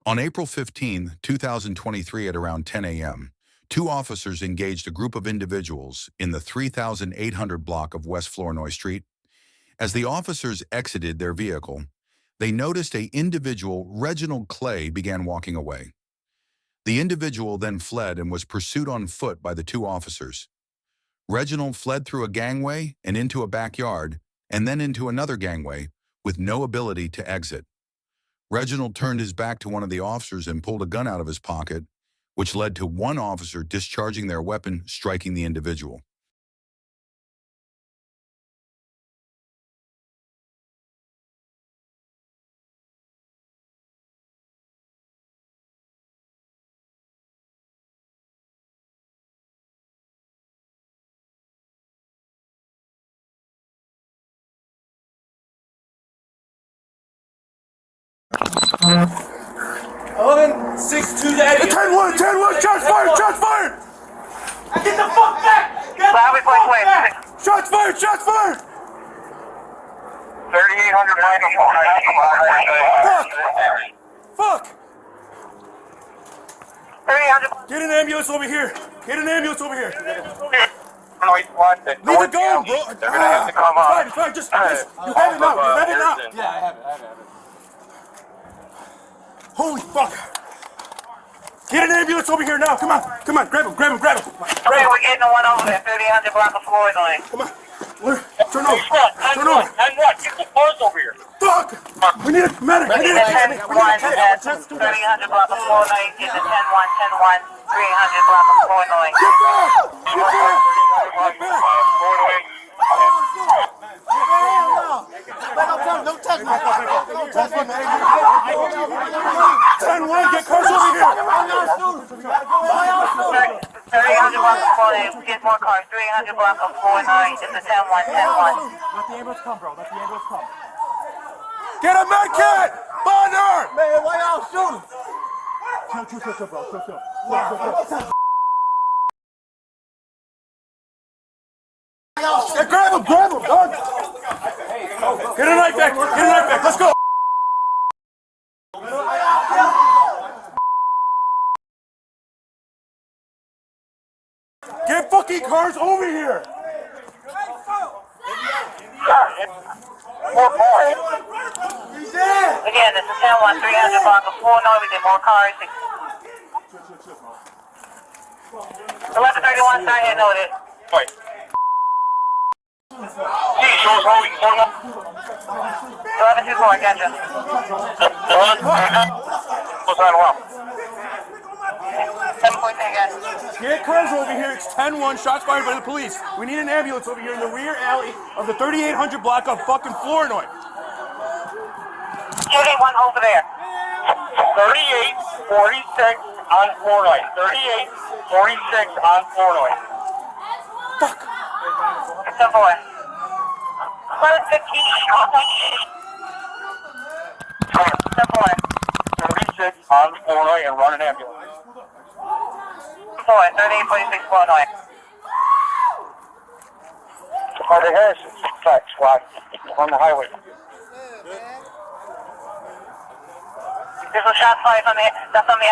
On April 15, 2023 at around 10 a.m., two officers engaged a group of individuals in the 3800 block of West Flournoy Street. As the officers exited their vehicle, they noticed an individual, Reginald Clay, began walking away. The individual then fled and was pursued on foot by the two officers. Reginald fled through a gangway and into a backyard, and then into another gangway, with no ability to exit. Reginald turned his back to one of the officers and pulled a gun out of his pocket, which led to one officer discharging their weapon, striking the individual. Eleven, 6-2 Daddy. 10-1, 10-1, shots fired, shots fired! Get the fuck back! Get the fuck back! Shots fired, shots fired! 3800 Fuck! 3800. Get an ambulance over here. Get an ambulance over here. Leave the gun, bro. They're gonna have to come on. It's fine, just, you have it now, you have it now. Yeah, I have it. Holy fuck. Get an ambulance over here now, come on, grab him. We're getting the one over there, 3800 block of Flournoy. Come on, turn over. And what? Get the cars over here. Fuck! We need a medic, we need a medic. 10-1 at 3800 block of Flournoy. Get the 10-1, 300 block of Flournoy. Get back! Don't touch me. 10-1, get cars over here. 3800 block of Flournoy. Get more cars. 300 block of Flournoy. It's a 10-1, 10-1. Let the ambulance come, bro. Let the ambulance come. Get a med kit! Bonner! Man, why y'all shooting? Chill, bro. Chill. Yeah, grab him, dog! Get a knife back, let's go! Get fucking cars over here! More cars. Again, it's a 10-1, 300 block of Flournoy. We get more cars. 1131, start hitting noted. Wait. Gee, show us how we can pull them. 1124, gotcha. What's on well? 7.3, guys. Get cars over here, it's 10-1, shots fired by the police. We need an ambulance over here in the rear alley of the 3800 block of fucking Flournoy. Get one over there. 3846 on Flournoy. 3846 on Flournoy. Fuck! 10-4. 10-4. 36 on Flournoy and run an ambulance. 3846 Flournoy. Carter Harrison, track squad on the highway. There's a shot fired from the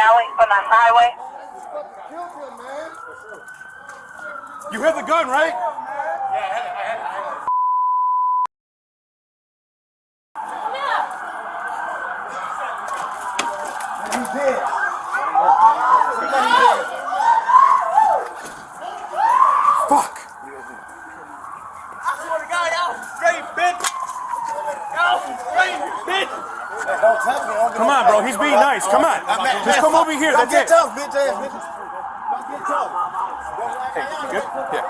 alley, from the highway. You have the gun, right? Yeah, I have it. He's dead. Fuck! I swear to God, y'all straight bitch. Don't touch me. Come on, bro, he's being nice, come on. Just come over here, that's it. Tough, bitch ass bitches. Get tough. Hey, good? Yeah.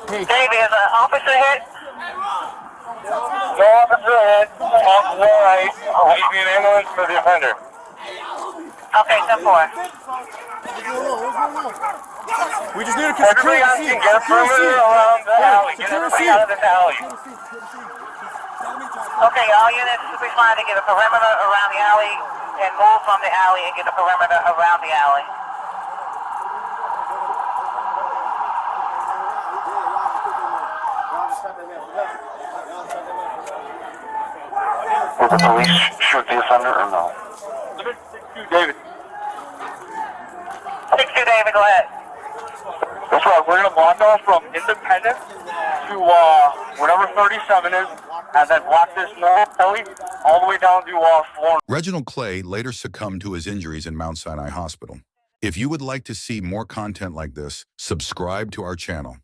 Hey. Dave, there's an officer hit. No officer hit. Officer right. Leave me an ambulance for the offender. Okay, 10-4. We just need a Everybody else can get a perimeter around the alley. Get everybody out of this alley. Okay, all units respond to get a perimeter around the alley and move from the alley and get a perimeter around the alley. Will the police shoot the offender or no? 6-2, David. 6-2, David, go ahead. That's right. We're gonna block off from Independence to whatever 37 is, and then block this north alley all the way down to Flournoy. Reginald Clay later succumbed to his injuries in Mount Sinai Hospital. If you would like to see more content like this, subscribe to our channel.